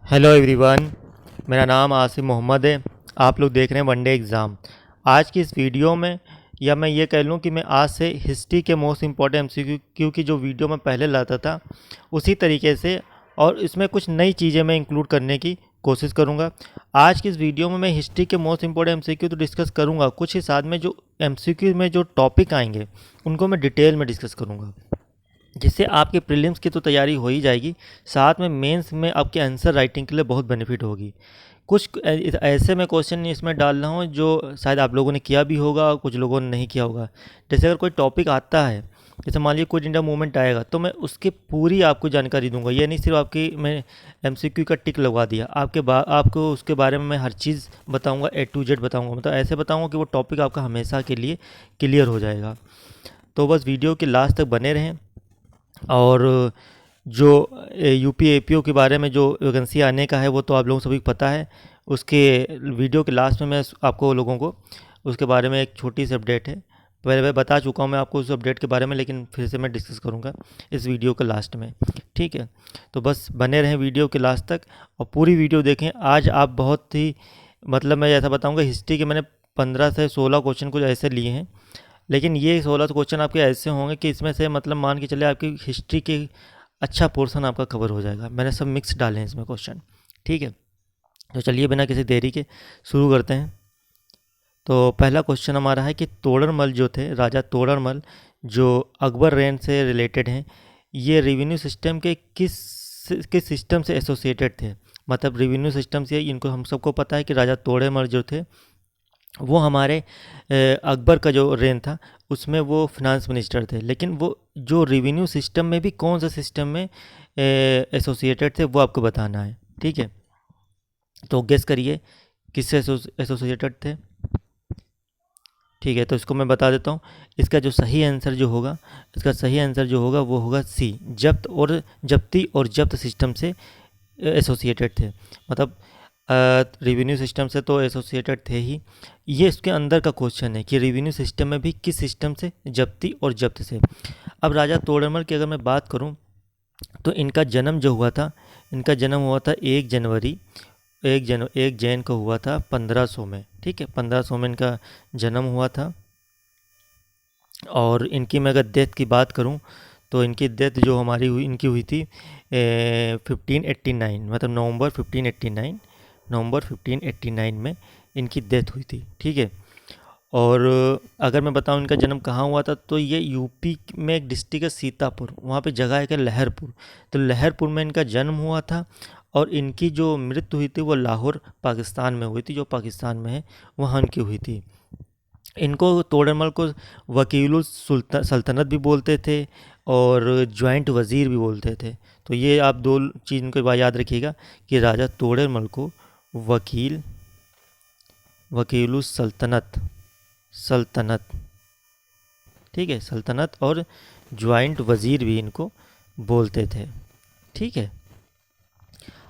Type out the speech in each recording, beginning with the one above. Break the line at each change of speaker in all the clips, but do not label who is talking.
Hello everyone. मेरा नाम आसिम मोहम्मद है। आप लोग देख रहे हैं वनडे एग्ज़ाम। आज की इस वीडियो में, या मैं ये कह लूँ कि मैं आज से हिस्ट्री के मोस्ट इम्पॉर्टेंट एमसीक्यू की जो वीडियो मैं पहले लाता था उसी तरीके से, और इसमें कुछ नई चीज़ें मैं इंक्लूड करने की कोशिश करूँगा। आज की इस वीडियो में मैं हिस्ट्री के मोस्ट इम्पॉर्टेंट एमसीक्यू तो डिस्कस करूँगा, कुछ ही साथ में जो एमसीक्यू में जो टॉपिक आएंगे उनको मैं डिटेल में डिस्कस करूँगा, जिससे आपके प्रीलिम्स की तो तैयारी हो ही जाएगी, साथ में मेंस में आपके आंसर राइटिंग के लिए बहुत बेनिफिट होगी। कुछ ऐसे मैं क्वेश्चन इसमें डाल रहा हूँ जो शायद आप लोगों ने किया भी होगा और कुछ लोगों ने नहीं किया होगा। जैसे अगर कोई टॉपिक आता है, जैसे मान लीजिए क्विट इंडिया मूवमेंट आएगा, तो मैं उसकी पूरी आपको जानकारी दूंगा। ये नहीं सिर्फ आपकी मैं एमसीक्यू का टिक लगवा दिया, आपको उसके बारे में मैं हर चीज़ बताऊंगा, ए टू जेड बताऊंगा। मतलब ऐसे बताऊंगा कि वो टॉपिक आपका हमेशा के लिए क्लियर हो जाएगा। तो बस वीडियो के लास्ट तक बने रहें। और जो यूपी एपीओ के बारे में जो वैकेंसी आने का है वो तो आप लोगों को सभी को पता है। उसके वीडियो के लास्ट में मैं आपको लोगों को उसके बारे में एक छोटी सी अपडेट है, पहले मैं बता चुका हूँ मैं आपको उस अपडेट के बारे में, लेकिन फिर से मैं डिस्कस करूँगा इस वीडियो के लास्ट में। ठीक है, तो बस बने रहें वीडियो के लास्ट तक और पूरी वीडियो देखें। आज आप बहुत ही, मतलब मैं ऐसा बताऊँगा, हिस्ट्री के मैंने 15 से 16 क्वेश्चन कुछ ऐसे लिए हैं, लेकिन ये 16 क्वेश्चन आपके ऐसे होंगे कि इसमें से मतलब मान के चले आपकी हिस्ट्री के अच्छा पोर्शन आपका कवर हो जाएगा। मैंने सब मिक्स डाले हैं इसमें क्वेश्चन। ठीक है, तो चलिए बिना किसी देरी के शुरू करते हैं। तो पहला क्वेश्चन हमारा है कि तोड़रमल जो थे, राजा तोड़रमल, जो अकबर रेन से रिलेटेड हैं, ये रेवेन्यू सिस्टम के किस सिस्टम से एसोसिएटेड थे। मतलब रेवेन्यू सिस्टम से इनको हम सबको पता है कि राजा तोड़रमल जो थे वो हमारे अकबर का जो रेन था उसमें वो फिनांस मिनिस्टर थे, लेकिन वो जो रेवेन्यू सिस्टम में भी कौन सा सिस्टम में एसोसिएटेड थे वो आपको बताना है। ठीक है, तो गेस करिए किससे एसोसिएटेड थे। ठीक है, तो इसको मैं बता देता हूँ। इसका जो सही आंसर जो होगा, इसका सही आंसर जो होगा वो होगा सी, जब्ती और जब्त सिस्टम से एसोसिएटेड थे। मतलब रेवेन्यू सिस्टम से तो एसोसिएटेड थे ही। ये इसके अंदर का क्वेश्चन है कि रेवेन्यू सिस्टम में भी किस सिस्टम से, जब्ती और जब्त से। अब राजा तोड़रमल की अगर मैं बात करूं तो इनका जन्म जो हुआ था, इनका जन्म हुआ था 1 जनवरी, 1 जैन को हुआ था 1500 में। ठीक है, 1500 में इनका जन्म हुआ था। और इनकी मैं अगर डेथ की बात करूं तो इनकी डेथ जो हमारी हुई, इनकी हुई थी 1589, मतलब नवंबर 1589 में इनकी डेथ हुई थी। ठीक है, और अगर मैं बताऊं इनका जन्म कहाँ हुआ था तो ये यूपी में एक डिस्ट्रिक्ट है सीतापुर, वहाँ पे जगह है कि लहरपुर। तो लहरपुर में इनका जन्म हुआ था और इनकी जो मृत्यु हुई थी वो लाहौर पाकिस्तान में हुई थी, जो पाकिस्तान में है वहाँ इनकी हुई थी। इनको तोड़रमल को वकीलुल सल्तनत भी बोलते थे और जॉइंट वज़ीर भी बोलते थे। तो ये आप दो चीज़ इनको याद रखिएगा कि राजा तोड़रमल को वकील, वकीलुल सल्तनत, सल्तनत, ठीक है, सल्तनत और जॉइंट वज़ीर भी इनको बोलते थे। ठीक है,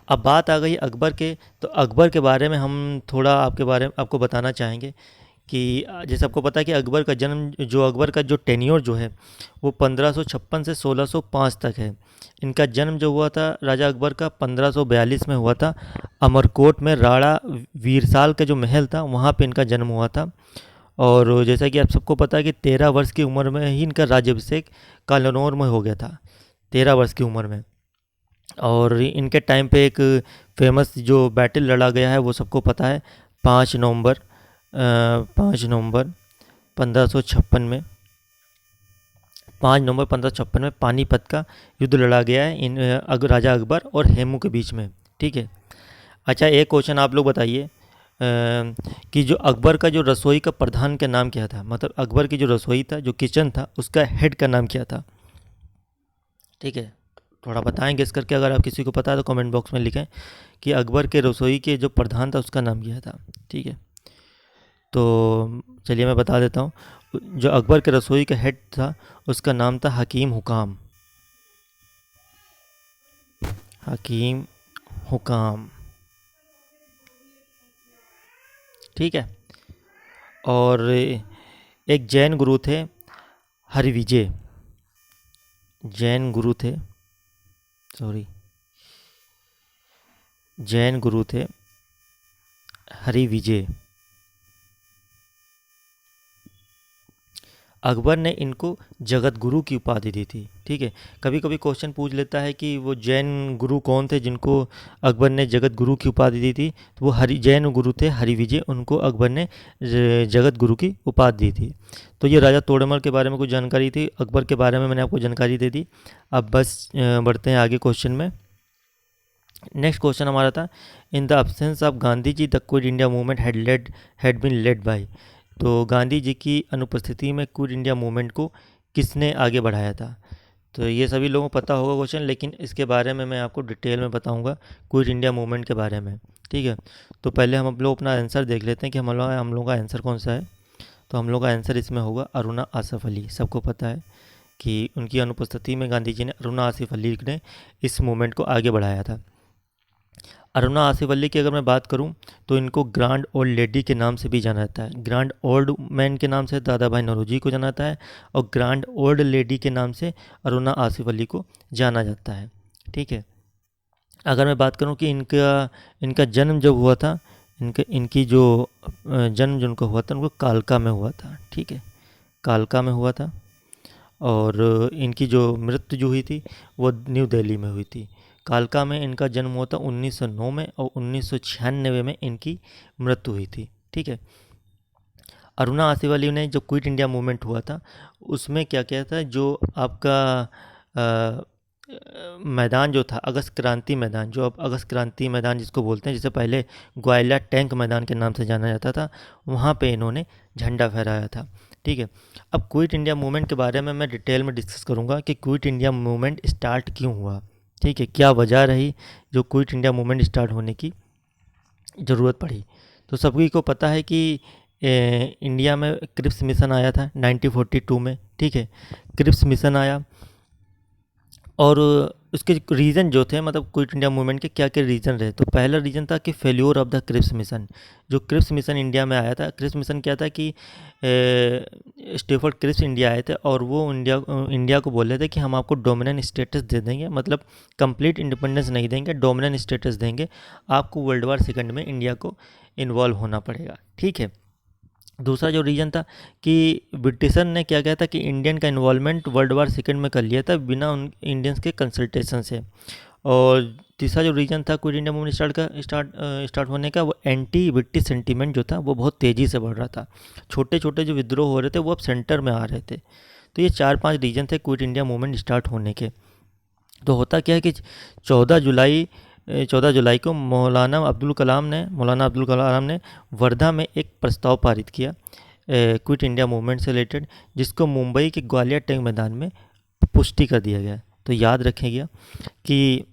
अब बात आ गई अकबर के, तो अकबर के बारे में हम थोड़ा आपके बारे में आपको बताना चाहेंगे कि जैसे आपको पता है कि अकबर का जन्म, जो अकबर का जो टेन्योर जो है वो 1556 से 1605 तक है। इनका जन्म जो हुआ था राजा अकबर का 1542 में हुआ था। अमरकोट में राणा वीरसाल का जो महल था वहाँ पे इनका जन्म हुआ था। और जैसा कि आप सबको पता है कि 13 वर्ष की उम्र में ही इनका राज्याभिषेक कालानौर में हो गया था, 13 वर्ष की उम्र में। और इनके टाइम पे एक फेमस जो बैटल लड़ा गया है वो सबको पता है, 5 नवंबर 5 नवंबर 1556 में, 5 नवंबर 1556 में पानीपत का युद्ध लड़ा गया है इन राजा अकबर और हेमू के बीच में। ठीक है, अच्छा एक क्वेश्चन आप लोग बताइए कि जो अकबर का जो रसोई का प्रधान का नाम क्या था। मतलब अकबर की जो रसोई था, जो किचन था, उसका हेड का नाम क्या था। ठीक है, थोड़ा बताएं गेस करके, अगर आप किसी को पता है तो कमेंट बॉक्स में लिखें कि अकबर के रसोई के जो प्रधान था उसका नाम क्या था। ठीक है, तो चलिए मैं बता देता हूँ। जो अकबर के रसोई का हेड था उसका नाम था हकीम हुकाम, हकीम हुकाम। ठीक है, और एक जैन गुरु थे हरिविजय, जैन गुरु थे, सॉरी, जैन गुरु थे हरि विजय। अकबर ने इनको जगत गुरु की उपाधि दी थी। ठीक है, कभी कभी क्वेश्चन पूछ लेता है कि वो जैन गुरु कौन थे जिनको अकबर ने जगत गुरु की उपाधि दी थी। तो वो हरि जैन गुरु थे हरि विजय, उनको अकबर ने जगत गुरु की उपाधि दी थी। तो ये राजा तोड़रमल के बारे में कुछ जानकारी थी, अकबर के बारे में मैंने आपको जानकारी दे दी। अब बस बढ़ते हैं आगे क्वेश्चन में। नेक्स्ट क्वेश्चन हमारा था, in the absence of Gandhi ji the Quit India movement had been led by. तो गांधी जी की अनुपस्थिति में क्विट इंडिया मूवमेंट को किसने आगे बढ़ाया था। तो ये सभी लोगों को पता होगा क्वेश्चन, लेकिन इसके बारे में मैं आपको डिटेल में बताऊंगा क्विट इंडिया मूवमेंट के बारे में। ठीक है, तो पहले हम लोग अपना आंसर देख लेते हैं कि हम लोग का आंसर कौन सा है। तो हम लोग का आंसर इसमें होगा अरुणा आसफ अली। सबको पता है कि उनकी अनुपस्थिति में गांधी जी ने अरुणा आसिफ अली ने इस मूवमेंट को आगे बढ़ाया था। अरुणा आसिफ अली की अगर मैं बात करूं तो इनको ग्रांड ओल्ड लेडी के नाम से भी जाना जाता है। ग्रांड ओल्ड मैन के नाम से दादा भाई नौरोजी को जाना जाता है और ग्रांड ओल्ड लेडी के नाम से अरुणा आसिफ अली को जाना जाता है। ठीक है, अगर मैं बात करूं कि इनका इनका जन्म जब हुआ था, इनकी जो जन्म जो उनका हुआ था उनको कालका में हुआ था। ठीक है, कालका में हुआ था। और इनकी जो मृत्यु जो हुई थी वो न्यू दिल्ली में हुई थी। कालका में इनका जन्म हुआ था 1909 में और 1996 में इनकी मृत्यु हुई थी। ठीक है, अरुणा आसिफ अली ने जो क्विट इंडिया मूवमेंट हुआ था उसमें क्या किया था, जो आपका मैदान जो था अगस्त क्रांति मैदान, जो अब अगस्त क्रांति मैदान जिसको बोलते हैं, जिसे पहले ग्वालियर टैंक मैदान के नाम से जाना जाता था, वहाँ पे इन्होंने झंडा फहराया था। ठीक है, अब क्विट इंडिया मूवमेंट के बारे में मैं डिटेल में डिस्कस करूँगा कि क्विट इंडिया मूवमेंट स्टार्ट क्यों हुआ। ठीक है, क्या वजह रही जो क्विट इंडिया मूवमेंट स्टार्ट होने की ज़रूरत पड़ी। तो सभी को पता है कि इंडिया में क्रिप्स मिशन आया था 1942 में। ठीक है, क्रिप्स मिशन आया और उसके रीज़न जो थे, मतलब क्विट इंडिया मूवमेंट के क्या क्या रीज़न रहे। तो पहला रीज़न था कि failure of the Cripps mission. जो क्रिप्स मिशन इंडिया में आया था, क्रिप्स मिशन क्या था कि स्टेफर्ड क्रिप्स इंडिया आए थे और वो इंडिया को बोल रहे थे कि हम आपको डोमिनेंट स्टेटस दे देंगे, मतलब कंप्लीट इंडिपेंडेंस नहीं देंगे, डोमिनेंट स्टेटस देंगे, आपको वर्ल्ड वार सेकंड में इंडिया को इन्वॉल्व होना पड़ेगा। ठीक है, दूसरा जो रीज़न था कि ब्रिटिशर ने क्या किया था कि इंडियन का इन्वॉल्वमेंट वर्ल्ड वार सेकंड में कर लिया था बिना उन इंडियंस के कंसल्टेशन से। और तीसरा जो रीज़न था क्विट इंडिया मूवमेंट स्टार्ट होने का, वो एंटी ब्रिटिश सेंटीमेंट जो था वो बहुत तेज़ी से बढ़ रहा था। छोटे छोटे जो विद्रोह हो रहे थे वो अब सेंटर में आ रहे थे। तो ये 4-5 रीज़न थे क्विट इंडिया मूवमेंट स्टार्ट होने के। तो होता क्या है कि 14 जुलाई को मौलाना अब्दुल कलाम ने वर्धा में एक प्रस्ताव पारित किया क्विट इंडिया मूवमेंट से रिलेटेड, जिसको मुंबई के ग्वालियर टैंक मैदान में पुष्टि कर दिया गया। तो याद रखिएगा कि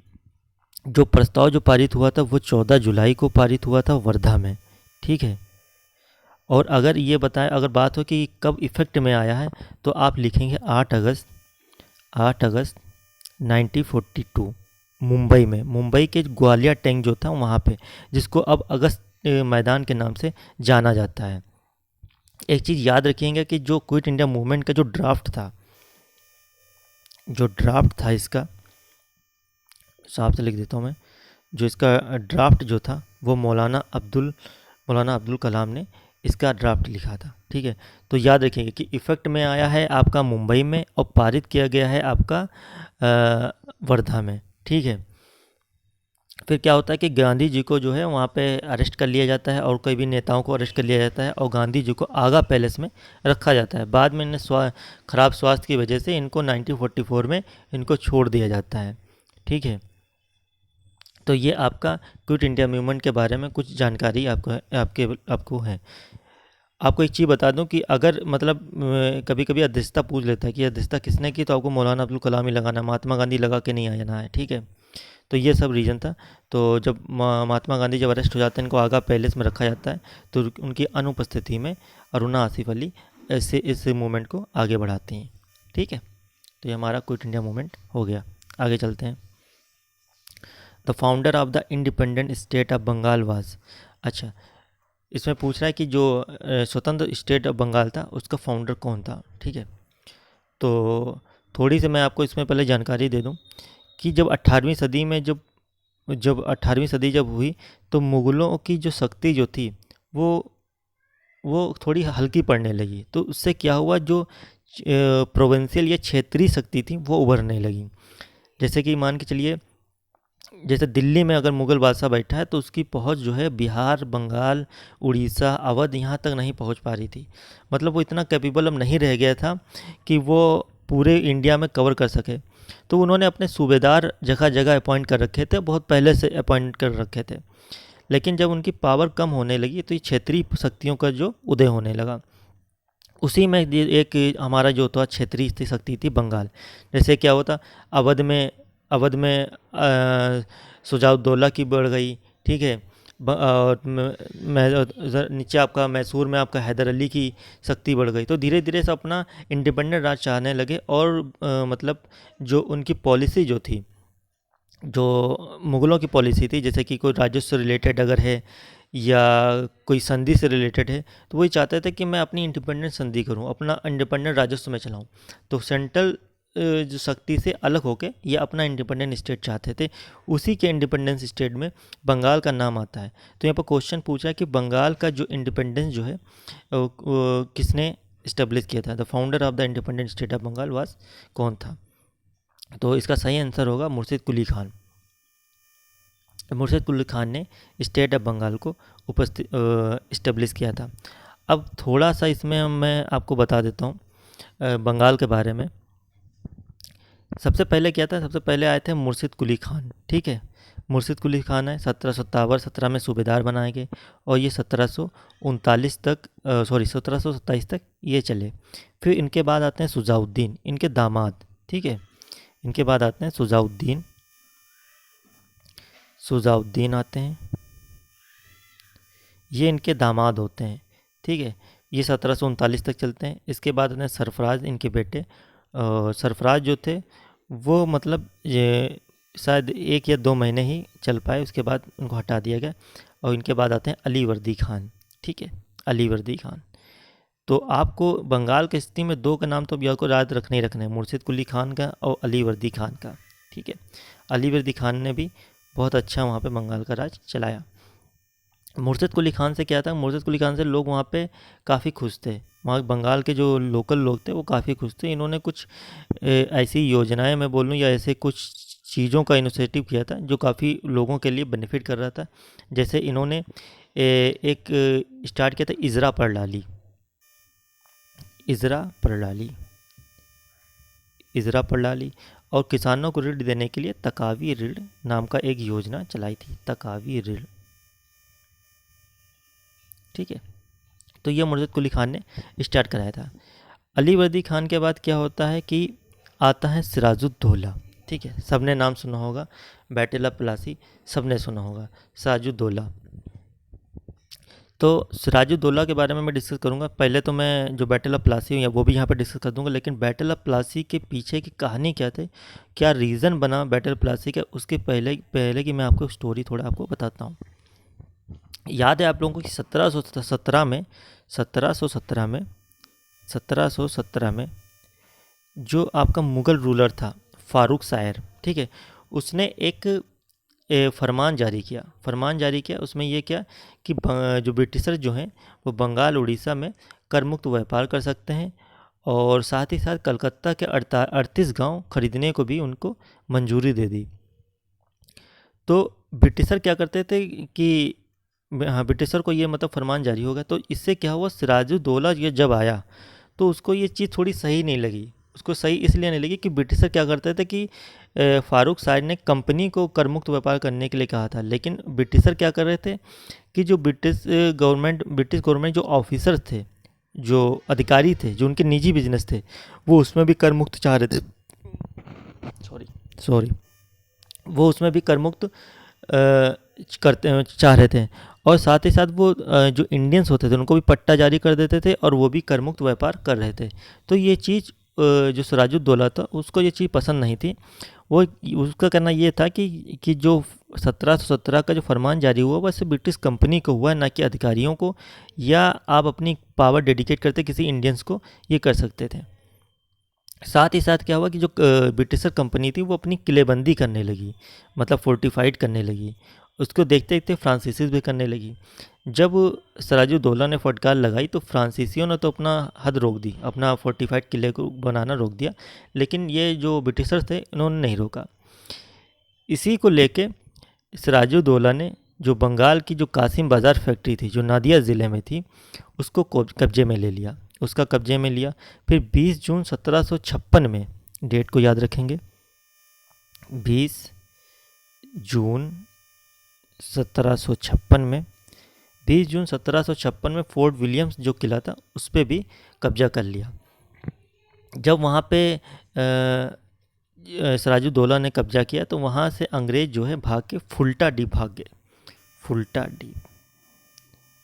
जो प्रस्ताव जो पारित हुआ था वो 14 जुलाई को पारित हुआ था वर्धा में। ठीक है, और अगर ये बताएं, अगर बात हो कि कब इफ़ेक्ट में आया है, तो आप लिखेंगे 8 अगस्त 1942 मुंबई में, मुंबई के ग्वालियर टैंक जो था वहाँ पे, जिसको अब अगस्त मैदान के नाम से जाना जाता है। एक चीज़ याद रखिएगा कि जो क्विट इंडिया मूवमेंट का जो ड्राफ्ट था इसका, साफ से लिख देता हूँ मैं, जो इसका ड्राफ्ट जो था वो मौलाना अब्दुल कलाम ने इसका ड्राफ्ट लिखा था। ठीक है, तो याद रखिएगा कि इफ़ेक्ट में आया है आपका मुंबई में और पारित किया गया है आपका वर्धा में। ठीक है, फिर क्या होता है कि गांधी जी को जो है वहाँ पे अरेस्ट कर लिया जाता है और कई भी नेताओं को अरेस्ट कर लिया जाता है और गांधी जी को आगा पैलेस में रखा जाता है। बाद में इन्हें खराब स्वास्थ्य की वजह से इनको 1944 में इनको छोड़ दिया जाता है। ठीक है, तो ये आपका क्विट इंडिया मूवमेंट के बारे में कुछ जानकारी आपको है। आपको एक चीज़ बता दूं कि अगर मतलब कभी कभी अध्यक्षता पूछ लेता है कि अध्यक्षता किसने की, तो आपको मौलाना अब्दुल कलाम ही लगाना है, महात्मा गांधी लगा के नहीं आना है। ठीक है, तो ये सब रीज़न था। तो जब महात्मा गांधी जब अरेस्ट हो जाते हैं, इनको आगा पैलेस में रखा जाता है, तो उनकी अनुपस्थिति में अरुणा आसिफ अली ऐसे इस मूवमेंट को आगे बढ़ाती हैं। ठीक है, तो ये हमारा क्विट इंडिया मूवमेंट हो गया। आगे चलते हैं। The founder of the independent state of Bengal was. अच्छा, इसमें पूछ रहा है कि जो स्वतंत्र स्टेट ऑफ बंगाल था उसका फाउंडर कौन था। ठीक है, तो थोड़ी सी मैं आपको इसमें पहले जानकारी दे दूं कि जब 18वीं सदी में जब जब 18वीं सदी जब हुई तो मुग़लों की जो शक्ति जो थी वो वो थोड़ी हल्की पड़ने लगी। तो उससे क्या हुआ, जो प्रोविंशियल या क्षेत्रीय शक्ति थी वो उभरने लगी। जैसे कि मान के चलिए, जैसे दिल्ली में अगर मुग़ल बादशाह बैठा है तो उसकी पहुंच जो है बिहार, बंगाल, उड़ीसा, अवध यहाँ तक नहीं पहुंच पा रही थी। मतलब वो इतना कैपेबल अब नहीं रह गया था कि वो पूरे इंडिया में कवर कर सके। तो उन्होंने अपने सूबेदार जगह जगह अपॉइंट कर रखे थे, बहुत पहले से अपॉइंट कर रखे थे। लेकिन जब उनकी पावर कम होने लगी तो ये क्षेत्रीय शक्तियों का जो उदय होने लगा, उसी में एक हमारा जो था क्षेत्रीय शक्ति थी बंगाल। जैसे क्या होता, अवध में अवध में शुजाउद्दौला की बढ़ गई, ठीक है। और नीचे आपका मैसूर में आपका हैदर अली की शक्ति बढ़ गई। तो धीरे धीरे से अपना इंडिपेंडेंट राज चाहने लगे। और मतलब जो उनकी पॉलिसी जो थी, जो मुग़लों की पॉलिसी थी, जैसे कि कोई राज्य से रिलेटेड अगर है या कोई संधि से रिलेटेड है, तो वही चाहते थे कि मैं अपनी इंडिपेंडेंट संधि करूं, अपना इंडिपेंडेंट राजस्व में चलाऊं। तो सेंट्रल जो शक्ति से अलग होके ये अपना इंडिपेंडेंट स्टेट चाहते थे। उसी के इंडिपेंडेंस स्टेट में बंगाल का नाम आता है। तो यहाँ पर क्वेश्चन पूछा है कि बंगाल का जो इंडिपेंडेंस जो है वो किसने इस्टेब्लिश किया था, the founder of the independent state of Bengal was, कौन था। तो इसका सही आंसर होगा मुर्शिद कुली खान। मुर्शिद कुली खान ने स्टेट ऑफ बंगाल को इस्टेब्लिश किया था। अब थोड़ा सा इसमें मैं आपको बता देता हूँ बंगाल के बारे में। सबसे पहले क्या था, सबसे पहले आए थे मुर्शिद कुली खान, ठीक है। मुर्शिद कुली खान है 1757 में सूबेदार बनाए गए और ये 1739 तक 1727 तक ये चले। फिर इनके बाद आते हैं सुजाउद्दीन, इनके दामाद, ठीक है। इनके बाद आते हैं सुजाउद्दीन आते हैं, ये इनके दामाद होते हैं, ठीक है। ये 1739 तक चलते हैं। इसके बाद आते हैं सरफराज, इनके बेटे। सरफराज जो थे वो मतलब ये शायद 1 या 2 महीने ही चल पाए, उसके बाद उनको हटा दिया गया। और इनके बाद आते हैं अली वर्दी खान, ठीक है, अली वर्दी खान। तो आपको बंगाल की स्थिति में 2 का नाम तो अभी आपको याद रखने ही रखना है, मुर्शिद कुली खान का और अली वर्दी खान का, ठीक है। अली वर्दी खान ने भी बहुत अच्छा वहाँ पे बंगाल का राज चलाया। मुर्शिद कुली खान से क्या था, मुर्शिद कुली खान से लोग वहाँ पे काफ़ी खुश थे। वहाँ बंगाल के जो लोकल लोग थे वो काफ़ी खुश थे। इन्होंने कुछ ऐसी योजनाएं मैं बोलूँ या ऐसे कुछ चीज़ों का इनिशिएटिव किया था जो काफ़ी लोगों के लिए बेनिफिट कर रहा था। जैसे इन्होंने एक स्टार्ट किया था इजरा प्रणाली, इजरा प्रणाली। और किसानों को ऋण देने के लिए तकावी ऋण नाम का एक योजना चलाई थी, तकावी ऋण, ठीक है। तो ये मुर्शिद कुली खान ने स्टार्ट कराया था। अली वर्दी खान के बाद क्या होता है कि आता है सिराजुद्दौला, ठीक है। सबने नाम सुना होगा, बैटल ऑफ प्लासी सबने सुना होगा, सिराजुद्दौला। तो सिराजुद्दौला के बारे में मैं डिस्कस करूंगा। पहले तो मैं जो बैटल ऑफ प्लासी है वो भी यहाँ पर डिस्कस कर दूंगा, लेकिन बैटल ऑफ प्लासी के पीछे की कहानी क्या थे, क्या रीज़न बना बैटल ऑफ प्लासी का, उसके पहले की मैं आपको स्टोरी थोड़ा आपको बताता हूँ। याद है आप लोगों को कि 1717 में जो आपका मुग़ल रूलर था फारूक शायर, ठीक है, उसने एक फरमान जारी किया। उसमें ये क्या कि जो ब्रिटिशर जो हैं वो बंगाल उड़ीसा में कर मुक्त व्यापार कर सकते हैं, और साथ ही साथ कलकत्ता के 38 गांव खरीदने को भी उनको मंजूरी दे दी। तो ब्रिटिशर क्या करते थे कि हाँ, ब्रिटिशर को ये मतलब फरमान जारी हो गया। तो इससे क्या हुआ, सिराजुद्दौला ये जब आया तो उसको ये चीज़ थोड़ी सही नहीं लगी। उसको सही इसलिए नहीं लगी कि ब्रिटिशर क्या करते थे कि फारूक शायर ने कंपनी को कर मुक्त व्यापार करने के लिए कहा था, लेकिन ब्रिटिशर क्या कर रहे थे कि जो ब्रिटिश गवर्नमेंट जो ऑफिसर थे, जो अधिकारी थे, जो उनके निजी बिजनेस थे, वो उसमें भी कर मुक्त चाह रहे थे। सॉरी वो उसमें भी कर मुक्त करते चाह रहे थे। और साथ ही साथ वो जो इंडियंस होते थे उनको भी पट्टा जारी कर देते थे और वो भी कर मुक्त व्यापार कर रहे थे। तो ये चीज़ जो सिराजुद्दौला था उसको ये चीज़ पसंद नहीं थी। वो उसका कहना ये था कि जो 1717 का जो फरमान जारी हुआ वह सिर्फ ब्रिटिश कंपनी को हुआ, ना कि अधिकारियों को, या आप अपनी पावर डेडिकेट करते किसी इंडियंस को ये कर सकते थे। साथ ही साथ क्या हुआ कि जो ब्रिटिशर कंपनी थी वो अपनी किलेबंदी करने लगी, मतलब फोर्टिफाइड करने लगी। उसको देखते देखते फ्रांसीसीज भी करने लगी। जब सिराजुद्दौला ने फटकार लगाई तो फ्रांसीसियों ने तो अपना हद रोक दी, अपना फोर्टिफाइड किले को बनाना रोक दिया, लेकिन ये जो ब्रिटिशर्स थे इन्होंने नहीं रोका। इसी को लेके सिराजुद्दौला ने जो बंगाल की जो कासिम बाज़ार फैक्ट्री थी जो नादिया ज़िले में थी उसको कब्जे में ले लिया, उसका कब्जे में लिया। फिर 20 जून 1756 में, डेट को याद रखेंगे, 20 जून 1756 में, 20 जून 1756 में फोर्ट विलियम्स जो किला था उस पर भी कब्जा कर लिया। जब वहाँ पे सिराजुद्दौला ने कब्जा किया तो वहाँ से अंग्रेज़ जो है भाग के फुल्टा द्वीप भाग गए। फुल्टा द्वीप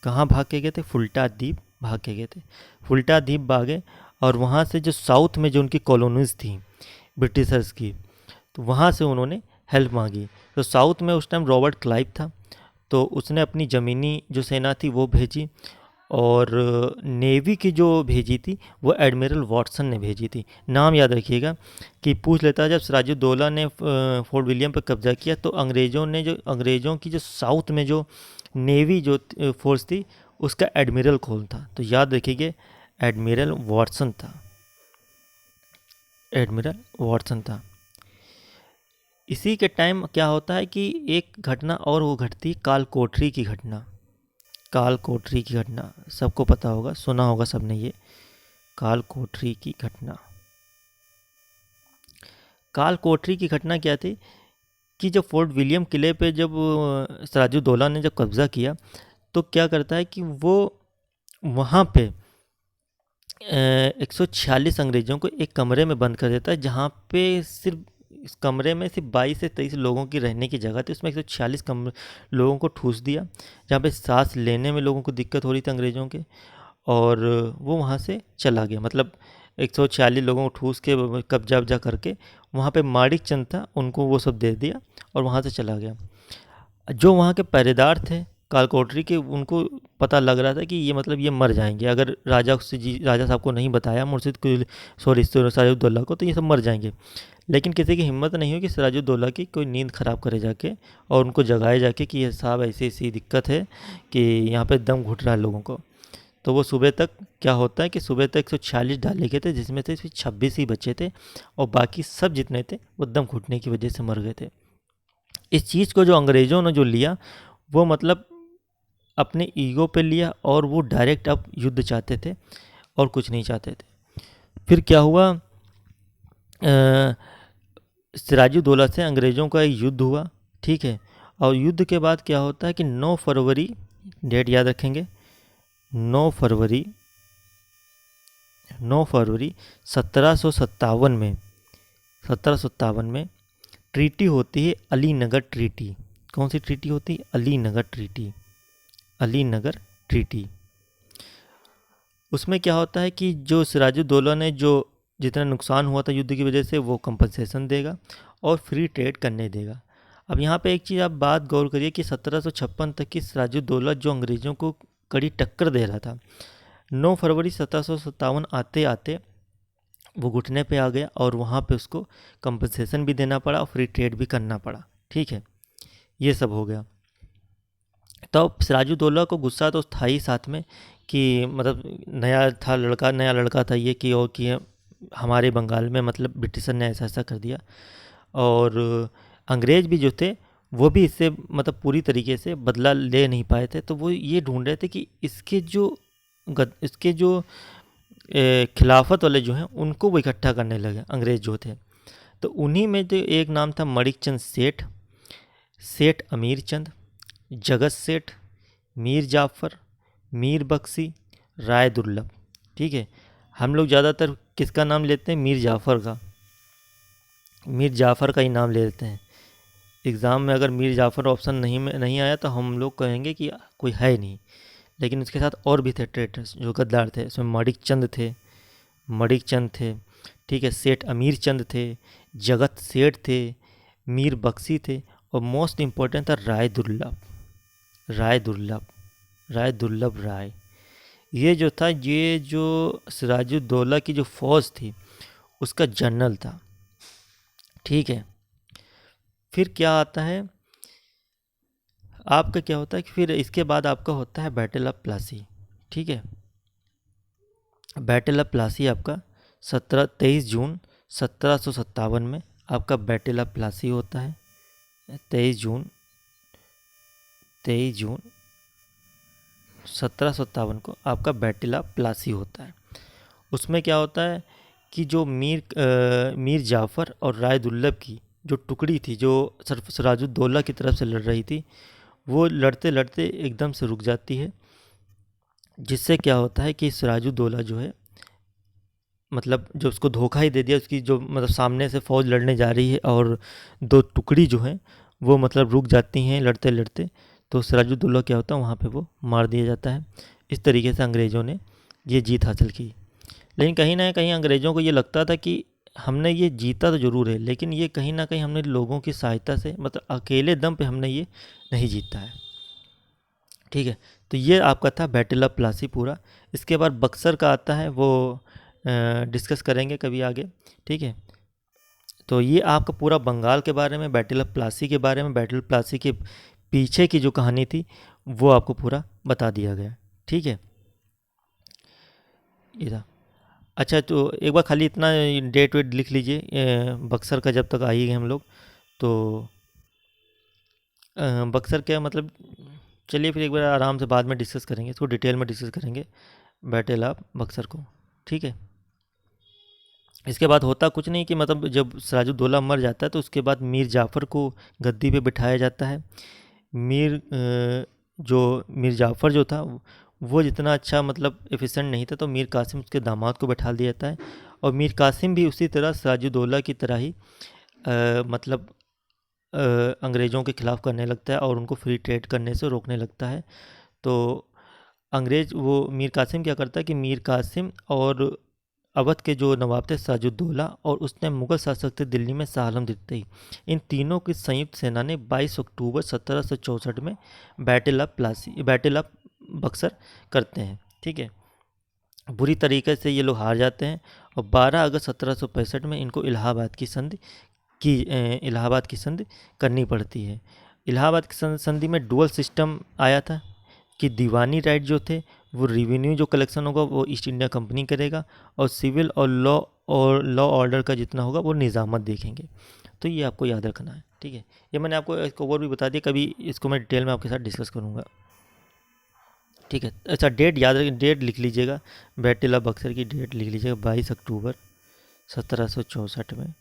कहाँ भाग के गए थे? फुल्टा द्वीप भाग के गए थे। फुल्टा द्वीप भागे और वहाँ से जो साउथ में जो उनकी कॉलोनीज़ थी ब्रिटिशर्स की, तो वहाँ से उन्होंने हेल्प मांगी। तो साउथ में उस टाइम रॉबर्ट क्लाइव था, तो उसने अपनी ज़मीनी जो सेना थी वो भेजी, और नेवी की जो भेजी थी वो एडमिरल वॉटसन ने भेजी थी। नाम याद रखिएगा कि पूछ लेता है, जब सिराजुद्दौला ने फोर्ट विलियम पर कब्जा किया तो अंग्रेज़ों की जो साउथ में जो नेवी जो फोर्स थी उसका एडमिरल कौन था? तो याद रखिए एडमिरल वॉटसन था, एडमिरल वॉटसन था। इसी के टाइम क्या होता है कि एक घटना और वो घटती, कालकोठरी की घटना। कालकोठरी की घटना सबको पता होगा, सुना होगा सबने ये कालकोठरी की घटना। कालकोठरी की घटना क्या थी कि जब फोर्ट विलियम किले पे जब सिराजुद्दौला ने जब कब्ज़ा किया तो क्या करता है कि वो वहाँ पे 146 अंग्रेज़ों को एक कमरे में बंद कर देता है, जहाँ पे सिर्फ इस कमरे में सिर्फ 22 से 23 लोगों की रहने की जगह थी। उसमें 146 लोगों को ठूस दिया, जहाँ पे सांस लेने में लोगों को दिक्कत हो रही थी अंग्रेज़ों के, और वो वहाँ से चला गया। मतलब 146 लोगों को ठूस के कब्जा वब्जा करके वहाँ पे माणिक चंद था, उनको वो सब दे दिया और वहाँ से चला गया। जो वहाँ के पहरेदार थे कालकोठरी के, उनको पता लग रहा था कि ये मतलब ये मर जाएंगे, अगर राजा साहब को नहीं बताया मुर्शिद को, सॉरी सिराजुद्दौला को, तो ये सब मर जाएंगे। लेकिन किसी की हिम्मत नहीं हुई कि सिराजुद्दौला की कोई नींद ख़राब करे जाके और उनको जगाए जाके कि ये साहब ऐसी ऐसी दिक्कत है कि यहाँ पे दम घुट रहा है लोगों को। तो वो सुबह तक क्या होता है कि सुबह तक 146 डाले गए थे, जिसमें से सिर्फ 26 ही बचे थे और बाकी सब जितने थे वो दम घुटने की वजह से मर गए थे। इस चीज़ को जो अंग्रेज़ों ने जो लिया वो मतलब अपने ईगो पे लिया, और वो डायरेक्ट अब युद्ध चाहते थे और कुछ नहीं चाहते थे। फिर क्या हुआ, सिराजुद्दौला से अंग्रेज़ों का एक युद्ध हुआ, ठीक है। और युद्ध के बाद क्या होता है कि 9 फरवरी, डेट याद रखेंगे, 9 फरवरी 1757 में, 1757 में ट्रीटी होती है, अलीनगर ट्रीटी। कौन सी ट्रीटी होती है? Alinagar treaty, Alinagar treaty. उसमें क्या होता है कि जो सिराजुद्दौला ने जो जितना नुकसान हुआ था युद्ध की वजह से वो कंपनसेशन देगा और फ्री ट्रेड करने देगा। अब यहाँ पे एक चीज़ आप बात गौर करिए कि 1756 तक की सिराजुद्दौला जो अंग्रेज़ों को कड़ी टक्कर दे रहा था, 9 फरवरी 1757 आते आते वो घुटने पे आ गया और वहाँ पे उसको कंपनसेशन भी देना पड़ा और फ्री ट्रेड भी करना पड़ा, ठीक है। ये सब हो गया। तो सिराजुद्दौला को गुस्सा तो था ही साथ में कि मतलब नया लड़का था ये, कि और कि हमारे बंगाल में मतलब ब्रिटिशर ने ऐसा ऐसा कर दिया। और अंग्रेज़ भी जो थे वो भी इससे मतलब पूरी तरीके से बदला ले नहीं पाए थे। तो वो ये ढूंढ रहे थे कि इसके जो खिलाफत वाले जो हैं उनको वो इकट्ठा करने लगे, अंग्रेज़ जो थे। तो उन्हीं में जो एक नाम था मणिक चंद सेठ, सेठ अमीर चंद, जगत सेठ, मीर जाफ़र, मीर बख्शी, राय दुर्लभ, ठीक है। हम लोग ज़्यादातर किसका नाम लेते हैं? मीर जाफ़र का, मीर जाफ़र का ही नाम ले लेते हैं। एग्ज़ाम में अगर मीर जाफ़र ऑप्शन नहीं आया तो हम लोग कहेंगे कि कोई है नहीं, लेकिन उसके साथ और भी थे ट्रेटर्स जो गद्दार थे। उसमें मणिक चंद थे, ठीक है, सेठ अमीर चंद थे, जगत सेठ थे, मीर बख्शी थे, और मोस्ट इम्पोर्टेंट था राय दुर्लभ, राय दुर्लभ, राय दुर्लभ राय। ये जो था, ये जो सिराजुद्दौला की जो फ़ौज थी उसका जनरल था। ठीक है, फिर क्या आता है आपका, क्या होता है कि फिर इसके बाद आपका होता है बैटल ऑफ प्लासी। ठीक है, बैटल ऑफ प्लासी आपका 23 जून 1757 में आपका बैटल ऑफ प्लासी होता है। 23 जून 1757 को आपका बैटल ऑफ प्लासी होता है। उसमें क्या होता है कि जो मीर जाफ़र और राय दुर्लभ की जो टुकड़ी थी, जो सिराजुद्दौला की तरफ से लड़ रही थी, वो लड़ते लड़ते एकदम से रुक जाती है, जिससे क्या होता है कि सिराजुद्दौला जो है, मतलब जो उसको धोखा ही दे दिया, उसकी जो मतलब सामने से फ़ौज लड़ने जा रही है और दो टुकड़ी जो हैं वो मतलब रुक जाती हैं लड़ते लड़ते, तो सिराजुद्दौला क्या होता है वहाँ पे वो मार दिया जाता है। इस तरीके से अंग्रेज़ों ने ये जीत हासिल की। लेकिन कहीं ना कहीं अंग्रेज़ों को ये लगता था कि हमने ये जीता तो ज़रूर है, लेकिन ये कहीं ना कहीं हमने लोगों की सहायता से, मतलब अकेले दम पे हमने ये नहीं जीता है। ठीक है, तो ये आपका था बैटल ऑफ प्लासी पूरा। इसके बाद बक्सर का आता है, वो डिस्कस करेंगे कभी आगे। ठीक है, तो ये आपका पूरा बंगाल के बारे में, बैटल ऑफ प्लासी के बारे में, बैटल ऑफ प्लासी के पीछे की जो कहानी थी वो आपको पूरा बता दिया गया। ठीक है, ये था। अच्छा, तो एक बार खाली इतना डेट वेट लिख लीजिए बक्सर का, जब तक आएंगे हम लोग तो बक्सर क्या मतलब, चलिए फिर एक बार आराम से बाद में डिस्कस करेंगे इसको, डिटेल में डिस्कस करेंगे बैटल ऑफ बक्सर को। ठीक है, इसके बाद होता कुछ नहीं कि मतलब जब सिराजुद्दौला मर जाता है तो उसके बाद मीर जाफ़र को गद्दी पे बिठाया जाता है। मीर जाफ़र जो था वो जितना अच्छा मतलब एफिशिएंट नहीं था, तो मीर कासिम उसके दामाद को बैठा दिया जाता है। और मीर कासिम भी उसी तरह सिराजुद्दौला की तरह ही मतलब अंग्रेज़ों के ख़िलाफ़ करने लगता है और उनको फ्री ट्रेड करने से रोकने लगता है। तो अंग्रेज़ वो मीर कासिम क्या करता है कि मीर कासिम और अवध के जो नवाब थे सिराजुद्दौला, और उसने मुग़ल शासक थे दिल्ली में शाह आलम द्वितीय, इन तीनों की संयुक्त सेना ने 22 अक्टूबर 1764 में बैटल ऑफ बक्सर करते हैं। ठीक है, बुरी तरीके से ये लोग हार जाते हैं और 12 अगस्त 1765 में इनको इलाहाबाद की संधि करनी पड़ती है। इलाहाबाद की संधि में डुअल सिस्टम आया था कि दीवानी राइट जो थे वो रेवेन्यू जो कलेक्शन होगा वो ईस्ट इंडिया कंपनी करेगा, और सिविल और लॉ ऑर्डर का जितना होगा वो निज़ामत देखेंगे। तो ये आपको याद रखना है। ठीक है, ये मैंने आपको एक ओवर भी बता दिया, कभी इसको मैं डिटेल में आपके साथ डिस्कस करूँगा। ठीक है, अच्छा डेट याद रखिए, डेट लिख लीजिएगा, बैटल ऑफ बक्सर की डेट लिख लीजिएगा 22 अक्टूबर 1764 में।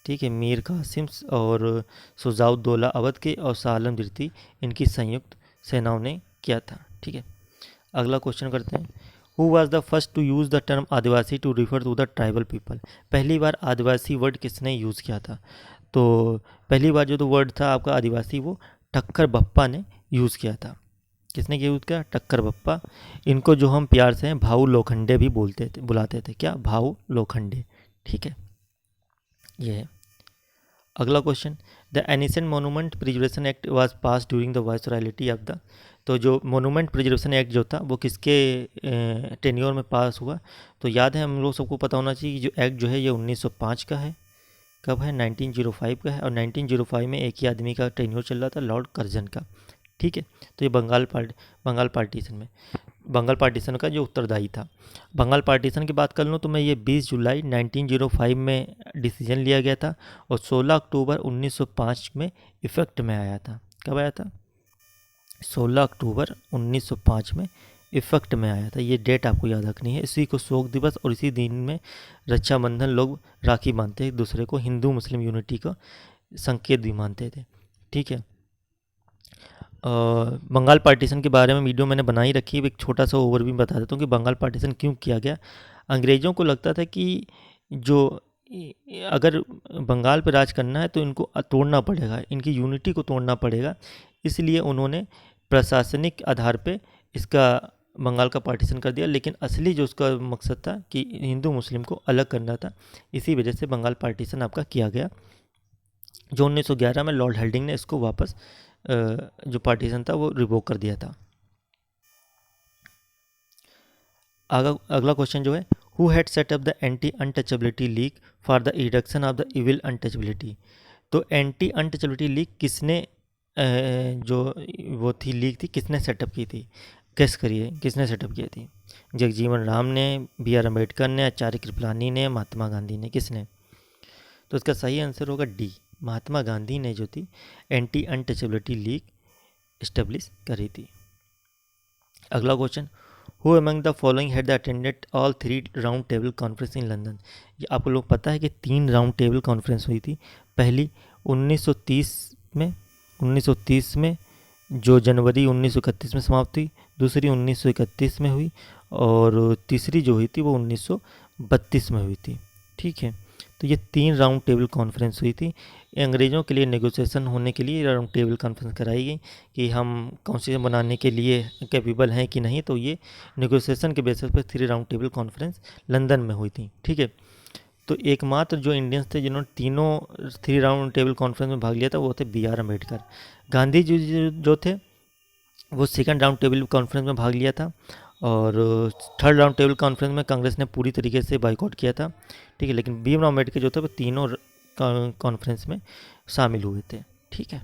ठीक है, मीर कासिम और शुजाउद्दौला अवध के और शाह आलम द्वितीय इनकी संयुक्त सेनाओं ने किया था। ठीक है, अगला क्वेश्चन करते हैं। Who was the first to use the term Adivasi to refer to the tribal people? पहली बार आदिवासी वर्ड किसने यूज़ किया था? तो पहली बार जो वर्ड था आपका आदिवासी, वो ठक्कर बप्पा ने यूज़ किया था। किसने यूज़ किया? ठक्कर बप्पा। इनको जो हम प्यार से भाऊ लोखंडे भी बुलाते थे। क्या? भाऊ लोखंडे। ठीक है, ये है। अगला question, the ancient monument preservation act was pass during the viceroyalty of the, तो जो मोनूमेंट प्रिजर्वेशन एक्ट जो था वो किसके टेन्योर में पास हुआ? तो याद है, हम लोग सबको पता होना चाहिए कि जो एक्ट जो है ये 1905 का है। कब है? 1905 का है, और 1905 में एक ही आदमी का टेन्योर चल रहा था, लॉर्ड कर्जन का। ठीक है, तो ये बंगाल पार्टीशन का जो उत्तरदायी था। बंगाल पार्टीशन की बात कर लूँ तो मैं ये 20 जुलाई 1905 में डिसीजन लिया गया था और 16 अक्टूबर 1905 में इफ़ेक्ट में आया था। कब आया था? 16 अक्टूबर 1905 में इफ़ेक्ट में आया था। ये डेट आपको याद रखनी है। इसी को शोक दिवस और इसी दिन में रक्षाबंधन लोग राखी बांधते एक दूसरे को, हिंदू मुस्लिम यूनिटी का संकेत भी मानते थे। ठीक है, बंगाल पार्टीशन के बारे में वीडियो मैंने बनाई रखी है, एक छोटा सा ओवरव्यू बता देता हूँ कि बंगाल पार्टीशन क्यों किया गया। अंग्रेज़ों को लगता था कि जो अगर बंगाल पर राज करना है तो इनको तोड़ना पड़ेगा, इनकी यूनिटी को तोड़ना पड़ेगा, इसलिए उन्होंने प्रशासनिक आधार पे इसका बंगाल का पार्टीशन कर दिया। लेकिन असली जो उसका मकसद था कि हिंदू मुस्लिम को अलग करना था, इसी वजह से बंगाल पार्टीशन आपका किया गया, जो 1911 में लॉर्ड हेल्डिंग ने इसको वापस जो पार्टीशन था वो रिवोक कर दिया था। अगला क्वेश्चन जो है, who had set up the anti untouchability league for the reduction of the evil untouchability. तो एंटी अनटचेबिलिटी लीग किसने जो वो थी लीग थी किसने सेटअप की थी? गेस करिए किसने सेटअप की थी? जगजीवन राम ने, बी आर अम्बेडकर ने, आचार्य कृपलानी ने, महात्मा गांधी ने, किसने? तो इसका सही आंसर होगा डी, महात्मा गांधी ने जो थी एंटी अनटचेबिलिटी लीग इस्टेब्लिश करी थी। अगला question, who among the following had attended all 3 round table conference in London. ये आपको लोग पता है कि 3 राउंड टेबल कॉन्फ्रेंस हुई थी। पहली 1930 में जो जनवरी 1931 में समाप्त हुई, दूसरी 1931 में हुई और तीसरी जो हुई थी वो 1932 में हुई थी। ठीक है, तो ये 3 राउंड टेबल कॉन्फ्रेंस हुई थी। अंग्रेज़ों के लिए नेगोशिएशन होने के लिए राउंड टेबल कॉन्फ्रेंस कराई गई कि हम कॉन्स्टिट्यूशन बनाने के लिए कैपेबल हैं कि नहीं। तो ये नेगोशिएशन के बेसिस पर 3 राउंड टेबल कॉन्फ्रेंस लंदन में हुई थी। ठीक है, तो एकमात्र जो इंडियंस थे जिन्होंने तीनों 3 राउंड टेबल कॉन्फ्रेंस में भाग लिया था वो थे बी आर अम्बेडकर। गांधी जी जो थे वो 2nd राउंड टेबल कॉन्फ्रेंस में भाग लिया था और 3rd राउंड टेबल कॉन्फ्रेंस में कांग्रेस ने पूरी तरीके से बाइकआउट किया था। ठीक है, लेकिन भीमराव अम्बेडकर जो थे वो तीनों कॉन्फ्रेंस में शामिल हुए थे। ठीक है,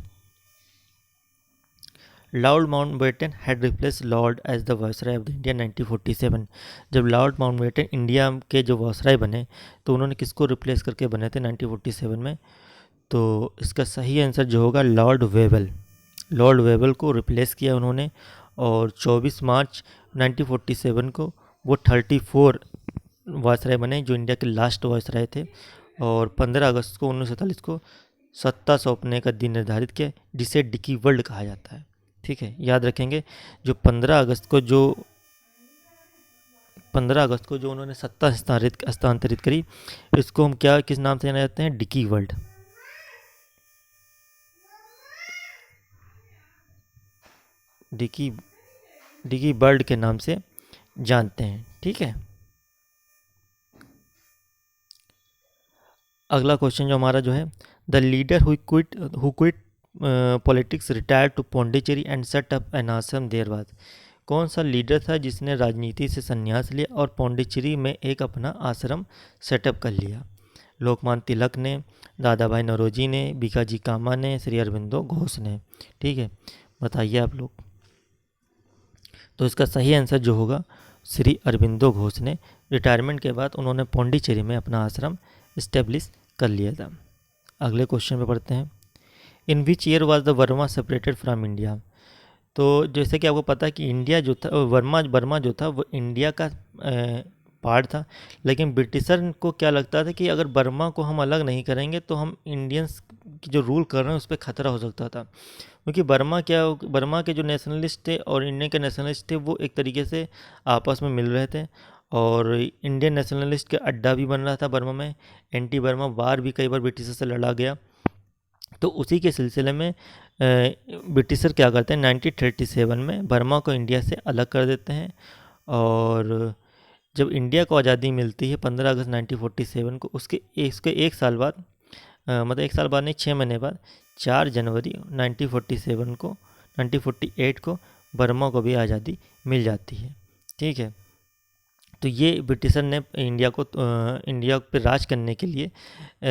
Lord Mountbatten had replace Lord as the Viceroy of the India 1947। जब लॉर्ड माउंटबेटन इंडिया के जो वायसराय बने तो उन्होंने किसको रिप्लेस करके बने थे 1947 में? तो इसका सही आंसर जो होगा लॉर्ड वेबल। लॉर्ड वेबल को रिप्लेस किया उन्होंने और 24 मार्च 1947 को वो 34 वायसराय बने जो इंडिया के लास्ट वायसराय थे और 15 अगस्त को 1947 को सत्ता सौंपने का दिन निर्धारित किया जिसे डिकी वर्ल्ड कहा जाता है। ठीक है, याद रखेंगे जो 15 अगस्त को जो उन्होंने सत्ता हस्तांतरित करी इसको हम क्या किस नाम से जाना जाते हैं? Dickey world. डिकी बर्ड के नाम से जानते हैं। ठीक है, अगला क्वेश्चन जो हमारा जो है, the leader who quit politics retire to Pondicherry and set up an ashram there was. कौन सा लीडर था जिसने राजनीति से संन्यास लिया और पौंडीचेरी में एक अपना आश्रम सेटअप कर लिया? लोकमान्य तिलक ने, दादा भाई नौरोजी ने, भीखाजी कामा ने, श्री अरबिंदो घोष ने। ठीक है, बताइए आप लोग। तो इसका सही आंसर जो होगा श्री अरबिंदो घोष ने रिटायरमेंट के बाद उन्होंने पौंडीचेरी में अपना आश्रम इस्टेब्लिश कर लिया था। अगले क्वेश्चन पे पढ़ते हैं, in which year was the Burma separated from India. तो जैसे कि आपको पता है कि इंडिया जो था बर्मा जो था वो इंडिया का पार्ट था, लेकिन ब्रिटिशर को क्या लगता था कि अगर बर्मा को हम अलग नहीं करेंगे तो हम इंडियंस की जो रूल कर रहे हैं उस पर खतरा हो सकता था, क्योंकि बर्मा के जो नेशनलिस्ट थे और इंडियन के नेशनलिस्ट थे वो एक तरीके से आपस में मिल रहे थे और इंडियन नेशनलिस्ट का अड्डा भी बन रहा था बर्मा में। एंटी बर्मा वार भी कई बार ब्रिटिशर से लड़ा गया। तो उसी के सिलसिले में ब्रिटिशर क्या करते हैं 1937 में बर्मा को इंडिया से अलग कर देते हैं और जब इंडिया को आज़ादी मिलती है 15 अगस्त 1947 को उसके एक साल बाद मतलब एक साल बाद नहीं 6 महीने बाद 4 जनवरी 1948 को बर्मा को भी आज़ादी मिल जाती है। ठीक है, तो ये ब्रिटिशर ने इंडिया पे राज करने के लिए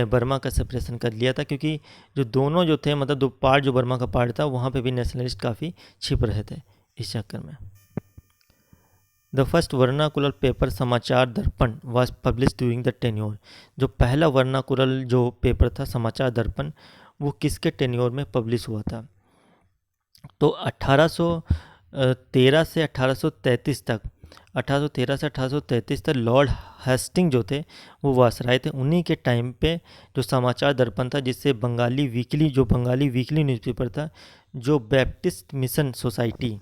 बर्मा का सेपरेशन कर लिया था, क्योंकि जो दोनों जो थे मतलब दो पार्ट जो बर्मा का पार्ट था वहाँ पे भी नेशनलिस्ट काफ़ी छिप रहे थे इस चक्कर में। द फर्स्ट वर्नाकुलर पेपर समाचार दर्पण was publish during the tenure. जो पहला वर्नाकुलर जो पेपर था समाचार दर्पण वो किसके टेन्योर में पब्लिश हुआ था? तो 1813 से 1833 तक लॉर्ड हेस्टिंग जो थे वो वायसराय थे। उन्हीं के टाइम पे जो समाचार दर्पण था जिससे बंगाली वीकली न्यूज़पेपर था जो बैप्टिस्ट मिशन सोसाइटी,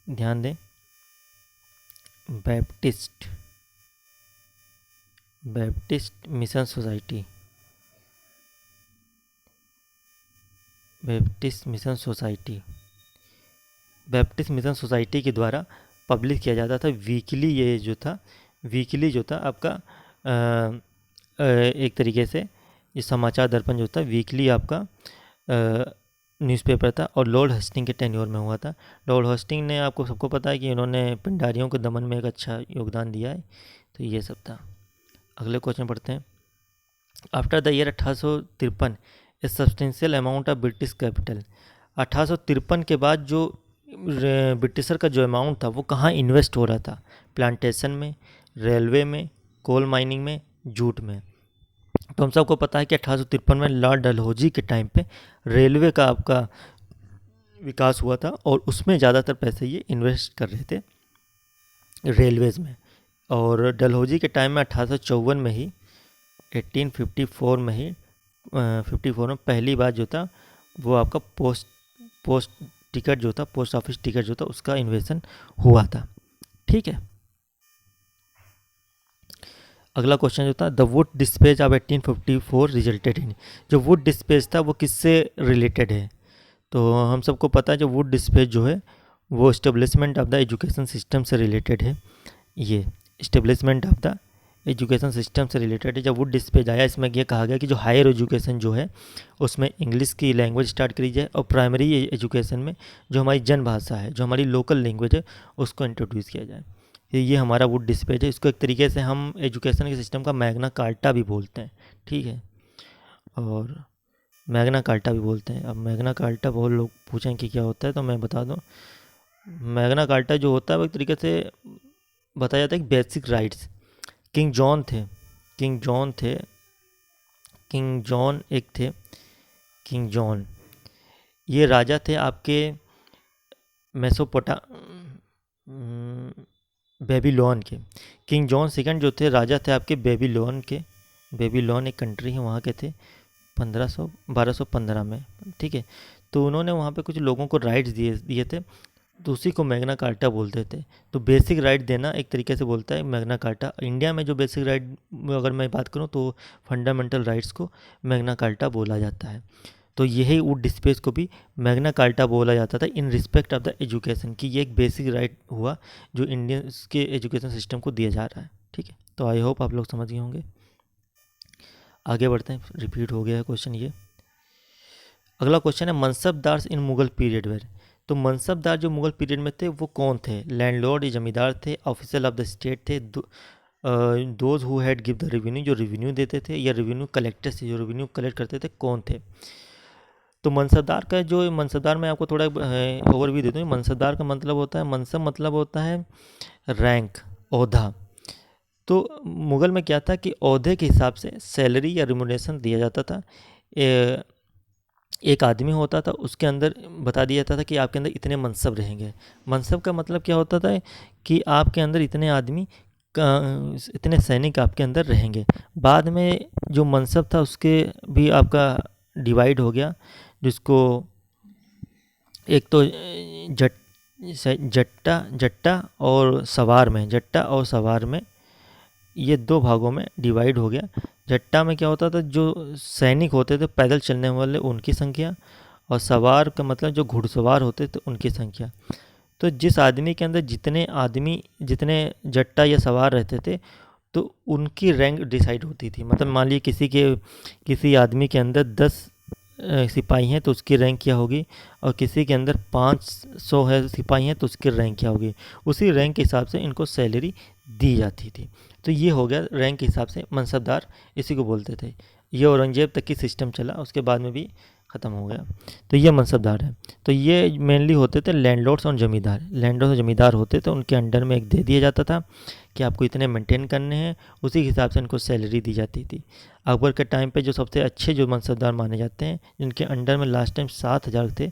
ध्यान दें Baptist mission society Baptist mission society के द्वारा पब्लिश किया जाता था वीकली। ये जो था आपका एक तरीके से ये समाचार दर्पण जो था वीकली आपका न्यूज़पेपर था और लॉर्ड हेस्टिंग के टेन्योर में हुआ था। लॉर्ड हेस्टिंग ने आपको सबको पता है कि उन्होंने पिंडारियों के दमन में एक अच्छा योगदान दिया है, तो ये सब था। अगले क्वेश्चन पढ़ते हैं। After the year 1853 A substantial amount of British capital, 1853 के बाद जो ब्रिटिशर का जो अमाउंट था वो कहाँ इन्वेस्ट हो रहा था? प्लांटेशन में, रेलवे में, कोल माइनिंग में, जूट में। तो हम सबको पता है कि 1853 में लॉर्ड डलहौजी के टाइम पे रेलवे का आपका विकास हुआ था और उसमें ज़्यादातर पैसे ये इन्वेस्ट कर रहे थे रेलवेज़ में। और डलहौजी के टाइम में 1854 में ही 1854 में ही 54 में पहली बार जो था वो आपका पोस्ट टिकट जो था, पोस्ट ऑफिस टिकट जो था उसका इन्वेंशन हुआ था। ठीक है। अगला क्वेश्चन जो था, the wood dispatch of 1854 resulted in, जो वुड डिस्पेच था वो किससे रिलेटेड है? तो हम सबको पता है जो वुड डिस्पेच जो है वो establishment of the education system से रिलेटेड है। ये establishment of the education system से रिलेटेड है। जब वुड डिस्पेच आया इसमें ये कहा गया कि जो हायर एजुकेशन जो है उसमें इंग्लिश की लैंग्वेज स्टार्ट करी जाए और प्राइमरी एजुकेशन में जो हमारी जन भाषा है, जो हमारी लोकल लैंग्वेज है, उसको इंट्रोड्यूस किया जाए। ये हमारा वुड डिस्पेच है। इसको एक तरीके से हम एजुकेशन के सिस्टम का मैग्ना कार्टा भी बोलते हैं। ठीक है, और मैग्ना कार्टा भी बोलते हैं। अब मैग्ना कार्टा बहुत लोग पूछें कि क्या होता है, तो मैं बता दूं, मैग्ना कार्टा जो होता है वो एक तरीके से बताया जाता है कि बेसिक राइट्स। किंग जॉन ये राजा थे आपके बेबीलोन के। किंग जॉन सेकंड जो थे राजा थे आपके बेबीलोन के। बेबीलोन एक कंट्री है, वहाँ के थे 1215 में। ठीक है, तो उन्होंने वहाँ पे कुछ लोगों को राइट्स दिए थे, तो उसी को मैग्ना कार्टा बोलते थे। तो बेसिक राइट देना एक तरीके से बोलता है मैग्ना कार्टा। इंडिया में जो बेसिक राइट अगर मैं बात करूँ तो फंडामेंटल राइट्स को मैग्ना कार्टा बोला जाता है। तो यही वुड डिस्पेच को भी मैग्ना कार्टा बोला जाता था in respect of the education, कि ये एक बेसिक राइट हुआ जो इंडियंस के एजुकेशन सिस्टम को दिया जा रहा है। ठीक है, तो आई होप आप लोग समझ गए होंगे। आगे बढ़ते हैं, रिपीट हो गया है क्वेश्चन ये। अगला क्वेश्चन है, मनसबदार इन मुगल पीरियड वेयर। तो मनसबदार जो मुगल पीरियड में थे वो कौन थे? लैंडलॉर्ड या जमींदार थे, ऑफिसर ऑफ द स्टेट थे, those who had give the revenue, जो रेवेन्यू देते थे, या रेवेन्यू कलेक्टर्स, जो रेवेन्यू कलेक्ट करते थे, कौन थे? तो मनसबदार का जो मनसबदार मैं आपको थोड़ा ओवरव्यू देता हूँ। मनसबदार का मतलब होता है, मनसब मतलब होता है रैंक, ओहदा। तो मुग़ल में क्या था कि ओहदे के हिसाब से सैलरी या रिम्यूनरेशन दिया जाता था। एक आदमी होता था, उसके अंदर बता दिया जाता था कि आपके अंदर इतने मनसब रहेंगे। मनसब का मतलब क्या होता था कि आपके अंदर इतने आदमी, इतने सैनिक आपके अंदर रहेंगे। बाद में जो मनसब था उसके भी आपका डिवाइड हो गया, जिसको एक तो जट्टा और सवार में ये दो भागों में डिवाइड हो गया। जट्टा में क्या होता था, जो सैनिक होते थे पैदल चलने वाले उनकी संख्या, और सवार का मतलब जो घुड़सवार होते थे उनकी संख्या। तो जिस आदमी के अंदर जितने जट्टा या सवार रहते थे तो उनकी रैंक डिसाइड होती थी। मतलब मान लीजिए किसी आदमी के अंदर 10 सिपाही हैं तो उसकी रैंक क्या होगी, और किसी के अंदर 500 है सिपाही हैं तो उसकी रैंक क्या होगी। उसी रैंक के हिसाब से इनको सैलरी दी जाती थी। तो ये हो गया रैंक के हिसाब से मनसबदार, इसी को बोलते थे। ये औरंगजेब तक की सिस्टम चला, उसके बाद में भी ख़त्म हो गया। तो ये मनसबदार है। तो ये मेनली होते थे लैंडलॉर्ड्स और जमींदार। लैंडलॉर्ड और जमींदार होते थे, उनके अंडर में एक दे दिया जाता था कि आपको इतने मेंटेन करने हैं, उसी के हिसाब से इनको सैलरी दी जाती थी। अकबर के टाइम पे जो सबसे अच्छे जो मनसबदार माने जाते हैं, जिनके अंडर में लास्ट टाइम 7000 थे,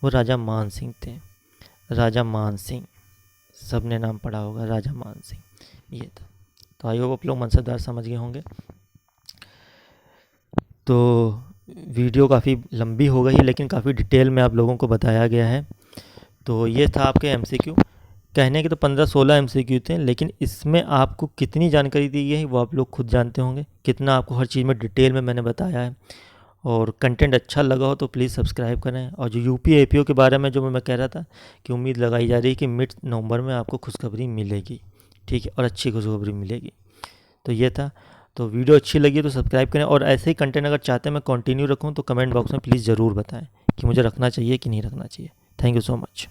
वो राजा मान सिंह थे। राजा मान सिंह, सब ने नाम पढ़ा होगा, राजा मान सिंह ये था। तो आई होप आप लोग मनसबदार समझ गए होंगे। तो वीडियो काफ़ी लंबी हो गई है, लेकिन काफ़ी डिटेल में आप लोगों को बताया गया है। तो ये था आपके MCQ। कहने के तो 15-16 MCQ थे, लेकिन इसमें आपको कितनी जानकारी दी गई है वो आप लोग खुद जानते होंगे, कितना आपको हर चीज़ में डिटेल में मैंने बताया है। और कंटेंट अच्छा लगा हो तो प्लीज़ सब्सक्राइब करें। और जो UP APO के बारे में जो मैं कह रहा था कि उम्मीद लगाई जा रही है कि मिड नवंबर में आपको खुशखबरी मिलेगी। ठीक है, और अच्छी खुशखबरी मिलेगी। तो ये था। तो वीडियो अच्छी लगी तो सब्सक्राइब करें, और ऐसे ही कंटेंट अगर चाहते हैं मैं कंटिन्यू रखूं तो कमेंट बॉक्स में प्लीज़ ज़रूर बताएं कि मुझे रखना चाहिए कि नहीं रखना चाहिए। Thank you so much.